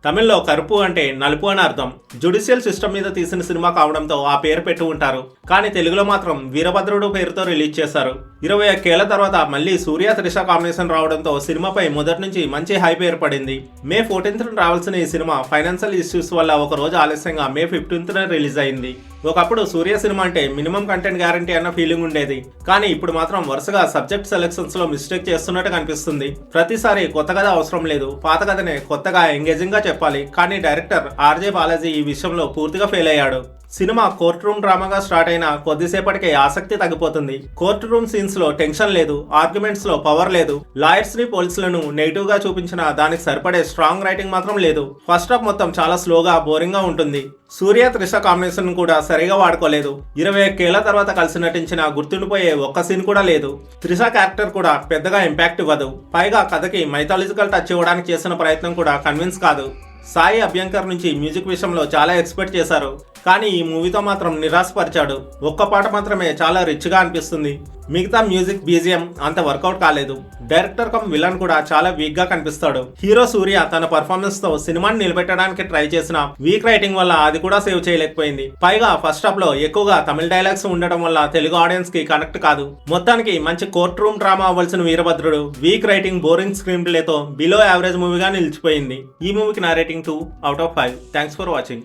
తమిళ్లో కరుపు అంటే నలుపు అని అర్థం. జ్యుడిషియల్ సిస్టమ్ మీద తీసిన సినిమా కావడంతో ఆ పేరు పెట్టి ఉంటారు. కానీ తెలుగులో మాత్రం వీరభద్రుడు పేరుతో రిలీజ్ చేశారు. 21 ఏళ్ల తర్వాత మళ్ళీ సూర్య త్రిష కాంబినేషన్ రావడంతో సినిమాపై మొదటి నుంచి మంచి హైప్ ఏర్పడింది. మే 14th రావాల్సిన ఈ సినిమా ఫైనాన్షియల్ ఇష్యూస్ వల్ల ఒక రోజు ఆలస్యంగా మే 15th రిలీజ్ అయింది. ఒకప్పుడు సూర్య సినిమా అంటే మినిమం కంటెంట్ గ్యారంటీ అన్న ఫీలింగ్ ఉండేది. కానీ ఇప్పుడు మాత్రం వరుసగా సబ్జెక్ట్ సెలెక్షన్స్ లో మిస్టేక్ చేస్తున్నట్టు కనిపిస్తుంది. ప్రతిసారి కొత్త కథ అవసరం లేదు, పాత కథనే కొత్తగా ఎంగేజింగ్ గా చెప్పాలి. కానీ డైరెక్టర్ ఆర్జే బాలాజీ ఈ విషయంలో పూర్తిగా ఫెయిల్ అయ్యాడు. సినిమా కోర్ట్ రూమ్ డ్రామాగా స్టార్ట్ అయిన కొద్దిసేపటికే ఆసక్తి తగ్గిపోతుంది. కోర్ట్ రూమ్ సీన్స్ లో టెన్షన్ లేదు, ఆర్గ్యుమెంట్స్ లో పవర్ లేదు, లాయర్స్ ని పోలీసులను నెగిటివ్ గా చూపించిన దానికి సరిపడే స్ట్రాంగ్ రైటింగ్ మాత్రం లేదు. ఫస్ట్ హాఫ్ మొత్తం చాలా స్లోగా బోరింగ్ గా ఉంటుంది. సూర్య త్రిష కాంబినేషన్ కూడా సరిగా వాడుకోలేదు. 21 ఏళ్ల తర్వాత కలిసి నటించిన గుర్తుండిపోయే ఒక్క సీన్ కూడా లేదు. త్రిష క్యారెక్టర్ కూడా పెద్దగా ఇంపాక్ట్ ఇవ్వదు. పైగా కథకి మైథాలజికల్ టచ్ ఇవ్వడానికి చేసిన ప్రయత్నం కూడా కన్విన్స్ కాదు. సాయి అభ్యంకర్ నుంచి మ్యూజిక్ విషయంలో చాలా ఎక్స్పెక్ట్ చేశారు, కానీ ఈ మూవీతో మాత్రం నిరాశపరిచాడు. ఒక్క పాట మాత్రమే చాలా రిచ్ గా అనిపిస్తుంది. మిగతా మ్యూజిక్ బీజిఎం అంత వర్కౌట్ కాలేదు. డైరెక్టర్ కమ్ విలన్ కూడా చాలా వీక్ గా కనిపిస్తాడు. హీరో సూర్య తన పర్ఫార్మెన్స్ తో సినిమాని నిలబెట్టడానికి ట్రై చేసిన వీక్ రైటింగ్ వల్ల అది కూడా సేవ్ చేయలేకపోయింది. పైగా ఫస్ట్ హాఫ్ లో ఎక్కువగా తమిళ డైలాగ్స్ ఉండడం వల్ల తెలుగు ఆడియన్స్ కి కనెక్ట్ కాదు. మొత్తానికి మంచి కోర్ట్ రూమ్ డ్రామా అవ్వాల్సిన Veerabhadrudu weak writing, boring screen ప్లేతో బిలో యావరేజ్ మూవీగా నిలిచిపోయింది. ఈ మూవీకి నా రేటింగ్ 2/5. Thanks for watching.